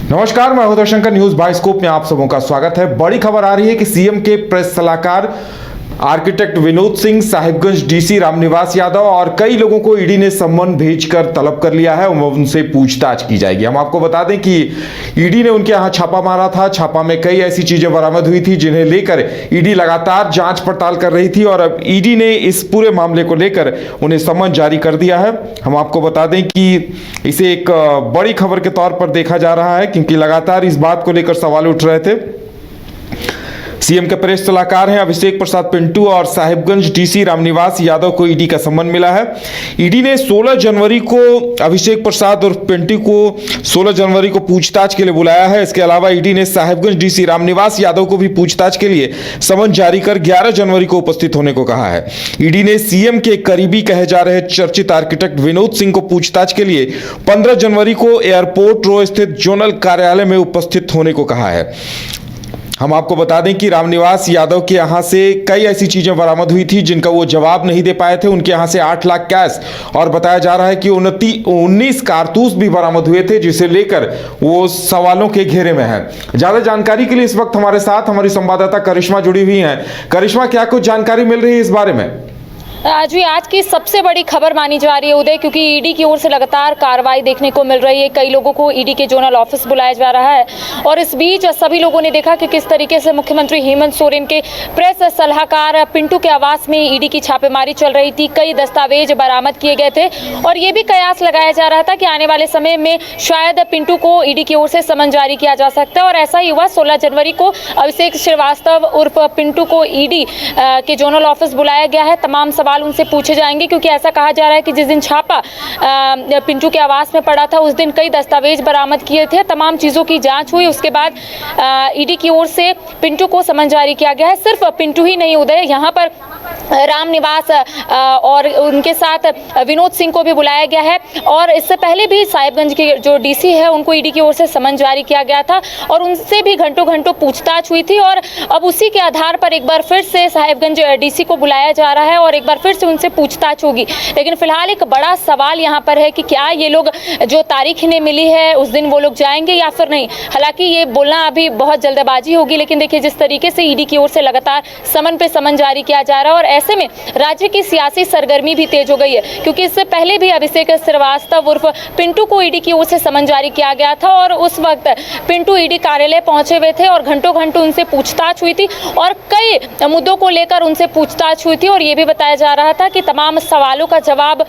नमस्कार, मैं Uday Shankar. News bioscope में आप सबों का स्वागत है। बड़ी खबर आ रही है कि सीएम के प्रेस सलाहकार आर्किटेक्ट विनोद सिंह, साहिबगंज डीसी रामनिवास यादव और कई लोगों को ईडी ने सम्मन भेजकर तलब कर लिया है। उनसे पूछताछ की जाएगी। हम आपको बता दें कि ईडी ने उनके यहां छापा मारा था। छापा में कई ऐसी चीजें बरामद हुई थी जिन्हें लेकर ईडी लगातार जांच पड़ताल कर रही थी और अब ईडी ने इस पूरे मामले को लेकर उन्हें सम्मन जारी कर दिया है। हम आपको बता दें कि इसे एक बड़ी खबर के तौर पर देखा जा रहा है, क्योंकि लगातार इस बात को लेकर सवाल उठ रहे थे। सीएम के प्रेस सलाहकार हैं अभिषेक प्रसाद पिंटू और साहिबगंज डीसी रामनिवास यादव को ईडी का सम्मन मिला है। ईडी ने 16 जनवरी को अभिषेक प्रसाद और पिंटू को 16 जनवरी को पूछताछ के लिए बुलाया है। इसके अलावा ईडी ने साहिबगंज डीसी रामनिवास यादव को भी पूछताछ के लिए सम्मन जारी कर 11 जनवरी को उपस्थित होने को कहा है। ईडी ने सीएम के करीबी कहे जा रहे चर्चित आर्किटेक्ट विनोद सिंह को पूछताछ के लिए 15 जनवरी को एयरपोर्ट रोड स्थित जोनल कार्यालय में उपस्थित होने को कहा है। हम आपको बता दें कि रामनिवास यादव के यहां से कई ऐसी चीजें बरामद हुई थी जिनका वो जवाब नहीं दे पाए थे। उनके यहां से 8 लाख कैश और बताया जा रहा है कि 19 कारतूस भी बरामद हुए थे, जिसे लेकर वो सवालों के घेरे में है। ज्यादा जानकारी के लिए इस वक्त हमारे साथ हमारी संवाददाता करिश्मा जुड़ी हुई हैं। करिश्मा, क्या कुछ जानकारी मिल रही है इस बारे में? जी, आज की सबसे बड़ी खबर मानी जा रही है उदय, क्योंकि ईडी की ओर से लगातार कार्रवाई देखने को मिल रही है। कई लोगों को ईडी के जोनल ऑफिस बुलाया जा रहा है और इस बीच सभी लोगों ने देखा कि किस तरीके से मुख्यमंत्री हेमंत सोरेन के प्रेस सलाहकार पिंटू के आवास में ईडी की छापेमारी चल रही थी। कई दस्तावेज बरामद किए गए थे और ये भी कयास लगाया जा रहा था कि आने वाले समय में शायद पिंटू को ईडी की ओर से समन जारी किया जा सकता है। और ऐसा ही हुआ। 16 जनवरी को अभिषेक श्रीवास्तव उर्फ पिंटू को ईडी के जोनल ऑफिस बुलाया गया है। तमाम सवाल उनसे पूछे जाएंगे, क्योंकि ऐसा कहा जा रहा है कि जिस दिन छापा पिंटू के आवास में पड़ा था उस दिन कई दस्तावेज बरामद किए थे। तमाम चीजों की जांच हुई। उसके बाद ईडी की ओर से पिंटू को समन जारी किया गया है। सिर्फ पिंटू ही नहीं उदय, यहाँ पर रामनिवास और उनके साथ विनोद सिंह को भी बुलाया गया है। और इससे पहले भी साहिबगंज के जो डीसी है उनको ईडी की ओर से समन जारी किया गया था और उनसे भी घंटों पूछताछ हुई थी। और अब उसी के आधार पर एक बार फिर से साहिबगंज डीसी को बुलाया जा रहा है और एक बार फिर से उनसे पूछताछ होगी। लेकिन फिलहाल एक बड़ा सवाल यहाँ पर है कि क्या ये लोग जो तारीख इन्हें मिली है उस दिन वो लोग जाएंगे या फिर नहीं। हालांकि ये बोलना अभी बहुत जल्दबाजी होगी, लेकिन देखिए जिस तरीके से ईडी की ओर से लगातार समन पे समन जारी किया जा रहा है और ऐसे में राज्य की सियासी सरगर्मी भी तेज हो गई है, क्योंकि इससे पहले भी अभिषेक श्रीवास्तव उर्फ पिंटू को ईडी की ओर से समन जारी किया गया था और उस वक्त पिंटू ईडी कार्यालय पहुंचे हुए थे और घंटों उनसे पूछताछ हुई थी और कई मुद्दों को लेकर उनसे पूछताछ हुई थी। और ये भी बताया जा रहा था कि तमाम सवालों का जवाब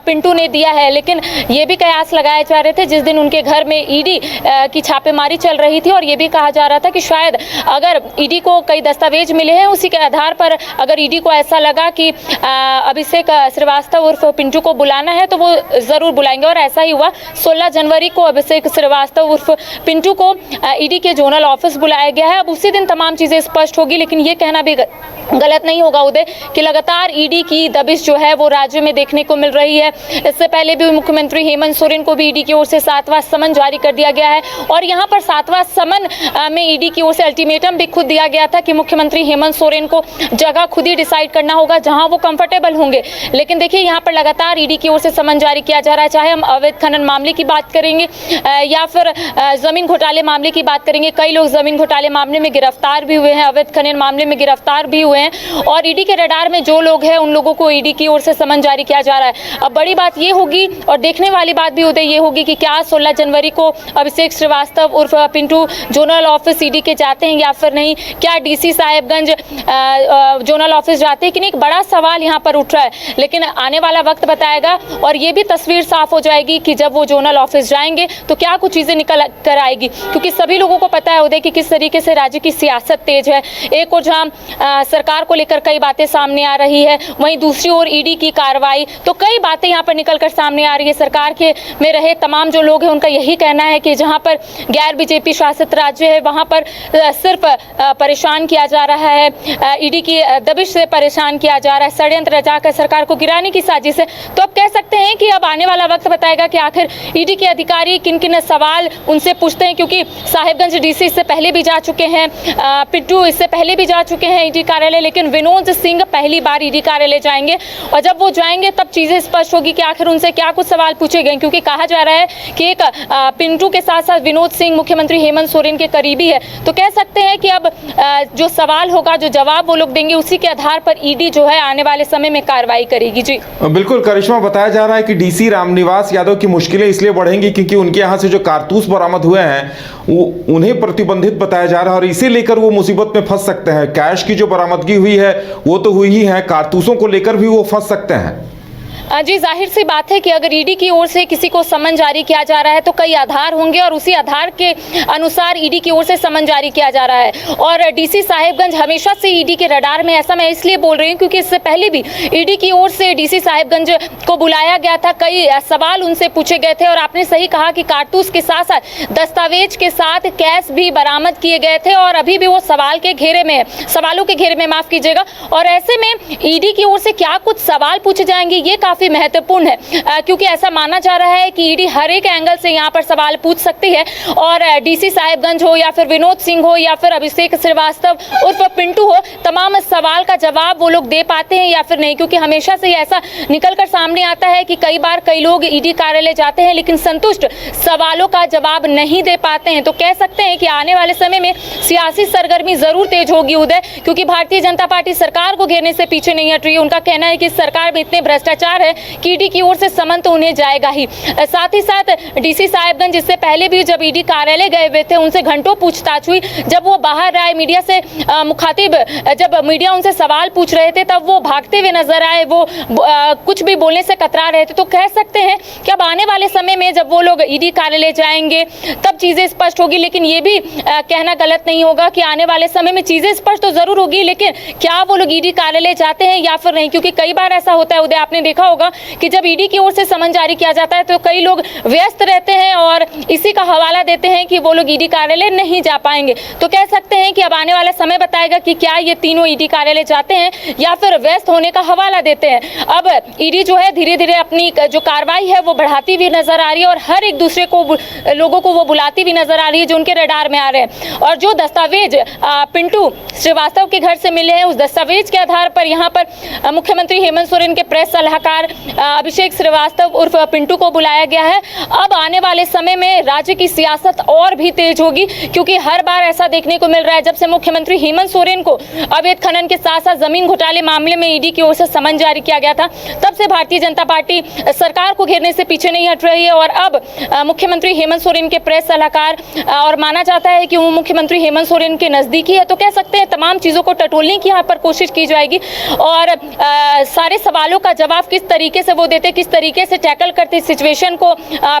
पिंटू ने दिया है। लेकिन ये भी कयास लगाए जा रहे थे जिस दिन उनके घर में ईडी की छापेमारी चल रही थी और ये भी कहा जा रहा था कि शायद अगर ईडी को कई दस्तावेज मिले हैं उसी के आधार पर अगर ईडी को ऐसा लगा कि अभिषेक श्रीवास्तव उर्फ पिंटू को बुलाना है तो वो जरूर बुलाएंगे। और ऐसा ही हुआ। 16 जनवरी को अभिषेक श्रीवास्तव उर्फ पिंटू को ईडी के जोनल ऑफिस बुलाया गया है। अब उसी दिन तमाम चीजें स्पष्ट होगी, लेकिन ये कहना भी गलत नहीं होगा उदय कि लगातार ईडी की दबिश जो है वो राज्य में देखने को मिल रही है। इससे पहले भी मुख्यमंत्री हेमंत सोरेन को भी ईडी की ओर से 7वां समन जारी कर दिया गया है और यहाँ पर 7वां समन में ईडी की ओर से अल्टीमेटम भी खुद दिया गया था कि मुख्यमंत्री हेमंत सोरेन को जगह खुद ही डिसाइड करना होगा जहां वो कंफर्टेबल होंगे। लेकिन देखिए यहाँ पर लगातार ईडी की ओर से समन जारी किया जा रहा है, चाहे हम अवैध खनन मामले की बात करेंगे या फिर जमीन घोटाले मामले की बात करेंगे। कई लोग जमीन घोटाले मामले में गिरफ्तार भी हुए हैं, अवैध खनन मामले में गिरफ्तार भी हुए हैं और ईडी के रडार में जो लोग हैं उन लोगों को ईडी की ओर से समन जारी किया जा रहा है। अब बड़ी बात ये होगी और देखने वाली बात भी उदय ये होगी कि क्या 16 जनवरी को अभिषेक श्रीवास्तव उर्फ पिंटू जोनल ऑफिस ईडी के जाते हैं या फिर नहीं। क्या डीसी साहिबगंज जोनल ऑफिस जाते हैं कि नहीं, एक बड़ा सवाल यहाँ पर उठ रहा है। लेकिन आने वाला वक्त बताएगा और ये भी तस्वीर साफ हो जाएगी कि जब वो जोनल ऑफिस जाएंगे तो क्या कुछ चीजें निकल कर आएगी, क्योंकि सभी लोगों को पता है उदय कि किस तरीके से राज्य की सियासत तेज है। एक और जहाँ सरकार को लेकर कई बातें सामने आ रही है, वहीं दूसरी ओर ईडी की कार्रवाई, तो कई बातें यहाँ पर निकल कर सामने आ रही है। सरकार के में रहे तमाम जो लोग हैं उनका यही कहना है कि जहाँ पर गैर बीजेपी शासित राज्य है वहाँ पर सिर्फ परेशान किया जा रहा है, ईडी की दबिश से परेशान किया जा रहा है, षड्यंत्र रचाकर सरकार को गिराने की साजिश है। तो अब कह सकते हैं कि अब आने वाला वक्त बताएगा कि आखिर ईडी के अधिकारी किन किन सवाल उनसे पूछते हैं, क्योंकि साहिबगंज डीसी इससे पहले भी जा चुके हैं, पिंटू इससे पहले भी जा चुके हैं ईडी कार्यालय, लेकिन विनोद सिंह पहली बार ईडी कार्यालय जाएंगे। और जब वो जाएंगे तब चीजें स्पष्ट होगी कि आखिर उनसे क्या कुछ सवाल पूछे गए, क्योंकि कहा जा रहा है कि एक पिंटू के साथ साथ विनोद सिंह मुख्यमंत्री हेमंत सोरेन के करीबी है। तो कह सकते हैं कि अब जो सवाल होगा, जो जवाब वो लोग देंगे, उसी के आधार पर ईडी जो है आने वाले समय में कार्रवाई करेगी। जी बिल्कुल करिश्मा, बताया जा रहा है कि डीसी रामनिवास यादव की मुश्किलें इसलिए बढ़ेंगी क्योंकि उनके यहाँ से जो कारतूस बरामद हुए हैं वो उन्हें प्रतिबंधित बताया जा रहा है और इसे लेकर वो मुसीबत में फंस सकते हैं। कैश की जो बरामदगी हुई है वो तो हुई ही है, कारतूसों को लेकर भी वो फंस सकते हैं। जी जाहिर सी बात है कि अगर ईडी की ओर से किसी को समन जारी किया जा रहा है तो कई आधार होंगे और उसी आधार के अनुसार ईडी की ओर से समन जारी किया जा रहा है। और डीसी साहिबगंज हमेशा से ईडी के रडार में, ऐसा मैं इसलिए बोल रही हूँ क्योंकि इससे पहले भी ईडी की ओर से डीसी साहिबगंज को बुलाया गया था, कई सवाल उनसे पूछे गए थे और आपने सही कहा कि कारतूस के साथ साथ दस्तावेज के साथ कैश भी बरामद किए गए थे और अभी भी वो सवालों के घेरे में माफ कीजिएगा। और ऐसे में ईडी की ओर से क्या कुछ सवाल पूछे जाएंगे ये काफी महत्वपूर्ण है, क्योंकि ऐसा माना जा रहा है कि ईडी हर एक एंगल से यहाँ पर सवाल पूछ सकती है और डीसी साहिबगंज हो या फिर विनोद सिंह हो या फिर अभिषेक श्रीवास्तव उर्फ पिंटू हो, तमाम सवाल का जवाब वो लोग दे पाते हैं या फिर नहीं, क्योंकि हमेशा से ऐसा निकलकर सामने आता है कि कई बार कई लोग ईडी कार्यालय जाते हैं लेकिन संतुष्ट सवालों का जवाब नहीं दे पाते हैं। तो कह सकते हैं कि आने वाले समय में सियासी सरगर्मी जरूर तेज होगी उदय, क्योंकि भारतीय जनता पार्टी सरकार को घेरने से पीछे नहीं हट रही है। उनका कहना है कि सरकार में इतने भ्रष्टाचार है कि ईडी की ओर से समन तो उन्हें जाएगा ही। साथ ही साथ डीसी साहिबगंज इससे पहले भी जब ईडी कार्यालय गए हुए थे उनसे घंटों पूछताछ हुई, जब वो बाहर आए मीडिया से मुखातिब, जब मीडिया उनसे सवाल पूछ रहे थे तब वो भागते हुए नजर आए, वो कुछ भी बोलने से कतरा रहे थे। तो कह सकते हैं कि अब आने वाले समय में जब वो लोग ईडी कार्यालय जाएंगे तब चीजें स्पष्ट होगी, लेकिन ये भी कहना गलत नहीं होगा कि आने वाले समय में चीजें स्पष्ट तो जरूर होगी, लेकिन क्या वो लोग ईडी कार्यालय जाते हैं या फिर नहीं, क्योंकि कई बार ऐसा होता है उदय, आपने देखा होगा कि जब ईडी की ओर से समन जारी किया जाता है तो कई लोग व्यस्त रहते हैं और इसी का हवाला देते हैं कि वो लोग ईडी कार्यालय नहीं जा पाएंगे। तो कह सकते हैं कि अब आने वाला समय बताएगा कि क्या ये तीनों ईडी कार्यालय जाते हैं या फिर व्यस्त होने का हवाला देते हैं। अब ईडी जो है धीरे धीरे अपनी जो कार्रवाई है वो बढ़ाती हुई नजर आ रही है और हर एक दूसरे को लोगों को वो बुलाती हुई नजर आ रही है जो उनके रडार में आ रहे हैं। और जो दस्तावेज पिंटू श्रीवास्तव के घर से मिले हैं उस दस्तावेज के आधार पर यहाँ पर मुख्यमंत्री हेमंत सोरेन के प्रेस सलाहकार अभिषेक श्रीवास्तव उर्फ पिंटू को बुलाया गया है। अब आने वाले समय में राज्य की सियासत और भी तेज होगी, क्योंकि हर बार ऐसा देखने को मिल रहा है जब से मुख्यमंत्री हेमंत सोरेन को अवैध खनन के साथ साथ जमीन घोटाले मामले में ईडी की ओर से समन जारी किया गया था, तब से भारतीय जनता पार्टी सरकार को घेरने से पीछे नहीं हट रही है। और अब मुख्यमंत्री हेमंत सोरेन के प्रेस सलाहकार और माना जाता है कि वो मुख्यमंत्री हेमंत सोरेन के नजदीकी है, तो कह सकते हैं तमाम चीजों को टटोलने की यहाँ पर कोशिश की जाएगी और सारे सवालों का जवाब किस तरीके से वो देते, किस तरीके से टैकल करते सिचुएशन को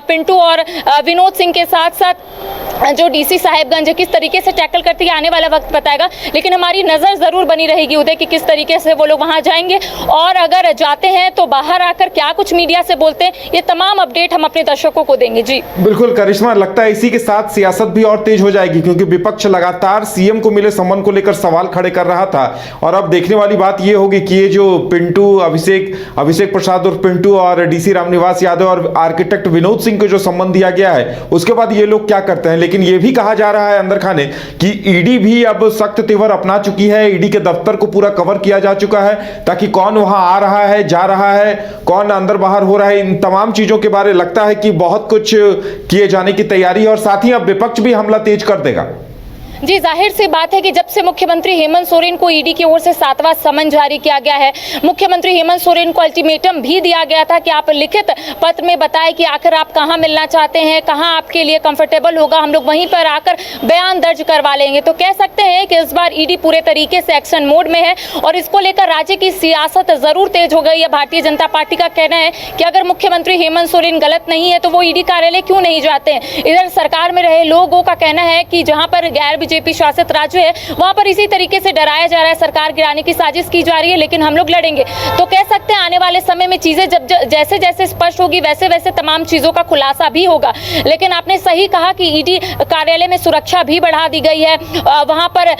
पिंटू और विनोद सिंह के साथ साथ जो डीसी साहिबगंज किस तरीके से टैकल करती है आने वाला वक्त बताएगा। लेकिन हमारी नजर जरूर बनी रहेगी उदय कि किस तरीके से वो लोग वहां जाएंगे और अगर जाते हैं तो बाहर आकर क्या कुछ मीडिया से बोलते हैं, ये तमाम अपडेट हम अपने दर्शकों को देंगे। जी बिल्कुल करिश्मा, लगता है इसी के साथ सियासत भी और तेज हो जाएगी, क्योंकि विपक्ष लगातार सीएम को मिले सम्मान को लेकर सवाल खड़े कर रहा था और अब देखने वाली बात ये होगी कि ये जो पिंटू अभिषेक प्रसाद और पिंटू और डीसी रामनिवास यादव और आर्किटेक्ट विनोद सिंह को जो सम्मान दिया गया है उसके बाद ये लोग क्या करते हैं। लेकिन ये भी कहा जा रहा है अंदर खाने कि ईडी भी अब सख्त तेवर अपना चुकी है, ईडी के दफ्तर को पूरा कवर किया जा चुका है ताकि कौन वहां आ रहा है, जा रहा है, कौन अंदर बाहर हो रहा है, इन तमाम चीजों के बारे में लगता है कि बहुत कुछ किए जाने की तैयारी है और साथ ही अब विपक्ष भी हमला तेज कर देगा। जी जाहिर सी बात है कि जब से मुख्यमंत्री हेमंत सोरेन को ईडी की ओर से 7वां समन जारी किया गया है, मुख्यमंत्री हेमंत सोरेन को अल्टीमेटम भी दिया गया था कि आप लिखित पत्र में बताएं कि आखिर आप कहां मिलना चाहते हैं, कहां आपके लिए कंफर्टेबल होगा, हम लोग वहीं पर आकर बयान दर्ज करवा लेंगे। तो कह सकते हैं कि इस बार ईडी पूरे तरीके से एक्शन मोड में है और इसको लेकर राज्य की सियासत जरूर तेज हो गई है। भारतीय जनता पार्टी का कहना है कि अगर मुख्यमंत्री हेमंत सोरेन गलत नहीं है तो वो ईडी कार्यालय क्यों नहीं जाते हैं। इधर सरकार में रहे लोगों का कहना है कि जहां पर गैर बीजेपी शासित राज्य है, वहां पर इसी तरीके से डराया जा रहा है, सरकार गिराने की साजिश की जा रही है, लेकिन हम लोग लड़ेंगे। तो कह सकते हैं आने वाले समय में चीजें जब जैसे जैसे स्पष्ट होगी वैसे वैसे तमाम चीजों का खुलासा भी होगा। लेकिन आपने सही कहा कि ईडी कार्यालय में सुरक्षा भी बढ़ा दी गई है, वहां पर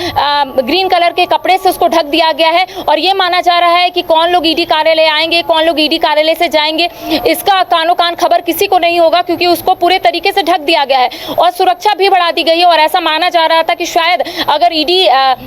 ग्रीन कलर के कपड़े से उसको ढक दिया गया है और ये माना जा रहा है कि कौन लोग ईडी कार्यालय आएंगे, कौन लोग ईडी कार्यालय से जाएंगे, इसका कानो कान खबर किसी को नहीं होगा, क्योंकि उसको पूरे तरीके से ढक दिया गया है और सुरक्षा भी बढ़ा दी गई है। और ऐसा माना जा रहा था कि शायद अगर ईडी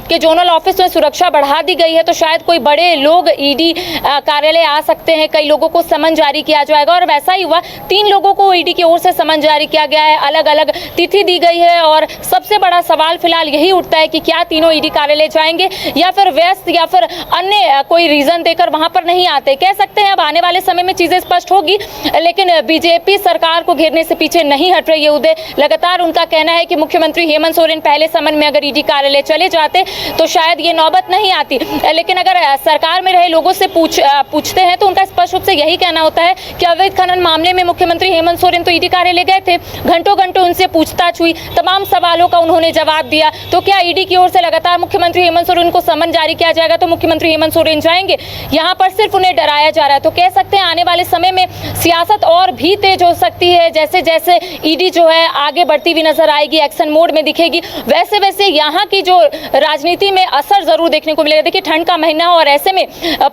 के जोनल ऑफिस में सुरक्षा बढ़ा दी गई है तो शायद कोई बड़े लोग ईडी कार्यालय आ सकते हैं, कई लोगों को समन जारी किया जाएगा और वैसा ही हुआ। 3 लोगों को ईडी की ओर से समन जारी किया गया है, अलग अलग तिथि दी गई है और सबसे बड़ा सवाल फिलहाल यही उठता है कि क्या तीनों ईडी कार्यालय जाएंगे या फिर व्यस्त या फिर अन्य कोई रीजन देकर वहां पर नहीं आते। कह सकते हैं अब आने वाले समय में चीजें स्पष्ट होगी, लेकिन बीजेपी सरकार को घेरने से पीछे नहीं हट रही है उदय। लगातार उनका कहना है कि मुख्यमंत्री हेमंत सोरेन पहले समन में अगर ईडी कार्यालय चले जाते तो शायद ये नौबत नहीं आती, लेकिन अगर सरकार में रहे लोगों से पूछते हैं तो उनका स्पष्ट रूप से यही कहना होता है कि अवैध खनन मामले में मुख्यमंत्री हेमंत सोरेन तो ईडी कार्यालय गए थे, घंटों घंटों उनसे पूछताछ हुई, तमाम सवालों का उन्होंने जवाब दिया। तो क्या ईडी की ओर से लगातार मुख्यमंत्री हेमंत सोरेन को समन जारी किया जाएगा तो मुख्यमंत्री हेमंत सोरेन जाएंगे? यहाँ पर सिर्फ उन्हें डराया जा रहा है। तो कह सकते हैं आने वाले समय में सियासत और भी तेज हो सकती है, जैसे जैसे ईडी जो है आगे बढ़ती हुई नजर आएगी, एक्शन मोड में दिखेगी, वैसे वैसे यहाँ की जो राजनीति में असर जरूर देखने को मिलेगा। देखिए ठंड का महीना और ऐसे में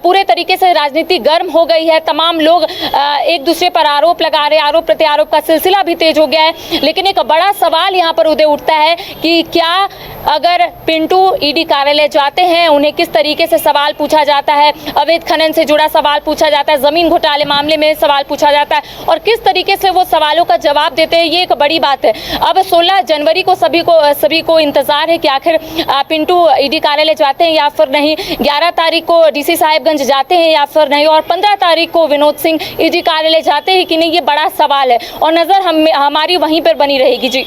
पूरे तरीके से राजनीति गर्म हो गई है, तमाम लोग एक दूसरे पर आरोप लगा रहे, आरोप प्रत्यारोप का सिलसिला भी तेज हो गया है। लेकिन एक बड़ा सवाल यहाँ पर उदय उठता है कि क्या अगर पिंटू ईडी कार्यालय जाते हैं, उन्हें किस तरीके से सवाल पूछा जाता है, अवैध खनन से जुड़ा सवाल पूछा जाता है, जमीन घोटाले मामले में सवाल पूछा जाता है और किस तरीके से वो सवालों का जवाब देते हैं, ये एक बड़ी बात है। अब 16 जनवरी को सभी को इंतजार है कि आखिर पिंटू ईडी कार्यालय जाते हैं या फिर नहीं, 11 तारीख को डीसी साहिबगंज जाते हैं या फिर नहीं और 15 तारीख को विनोद सिंह ईडी कार्यालय जाते हैं कि नहीं, ये बड़ा सवाल है और नजर हमारी वहीं पर बनी रहेगी। जी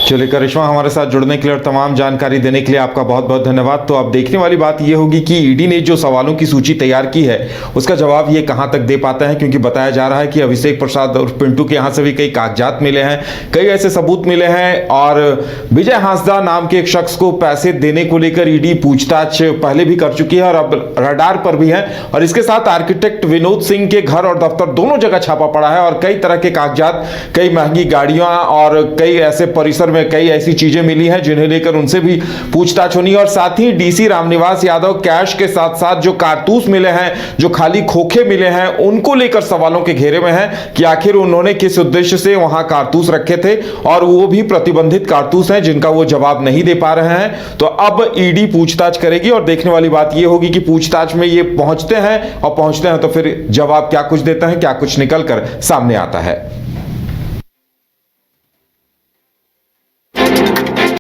चलिए करिश्मा, हमारे साथ जुड़ने के लिए और तमाम जानकारी देने के लिए आपका बहुत बहुत धन्यवाद। तो अब देखने वाली बात यह होगी कि ईडी ने जो सवालों की सूची तैयार की है उसका जवाब ये कहां तक दे पाता है, क्योंकि बताया जा रहा है कि अभिषेक प्रसाद और पिंटू के यहां से भी कई कागजात मिले हैं, कई ऐसे सबूत मिले हैं और विजय हांसदा नाम के एक शख्स को पैसे देने को लेकर ईडी पूछताछ पहले भी कर चुकी है और अब रडार पर भी है। और इसके साथ आर्किटेक्ट विनोद सिंह के घर और दफ्तर दोनों जगह छापा पड़ा है और कई तरह के कागजात, कई महंगी गाड़ियां और कई ऐसे परिसर में कई ऐसी चीजें मिली हैं जिन्हें लेकर उनसे भी पूछताछ होनी है। और साथ ही डीसी रामनिवास यादव कैश के साथ साथ जो कारतूस मिले हैं, जो खाली खोखे मिले हैं, उनको लेकर सवालों के घेरे में है कि आखिर उन्होंने किस उद्देश्य से वहां कारतूस रखे थे और वो भी प्रतिबंधित कारतूस हैं जिनका वो जवाब नहीं दे पा रहे हैं। तो अब ईडी पूछताछ करेगी और देखने वाली बात ये होगी कि पूछताछ में ये पहुंचते हैं और पहुंचते हैं तो फिर जवाब क्या कुछ देता है, क्या कुछ निकल कर सामने आता है।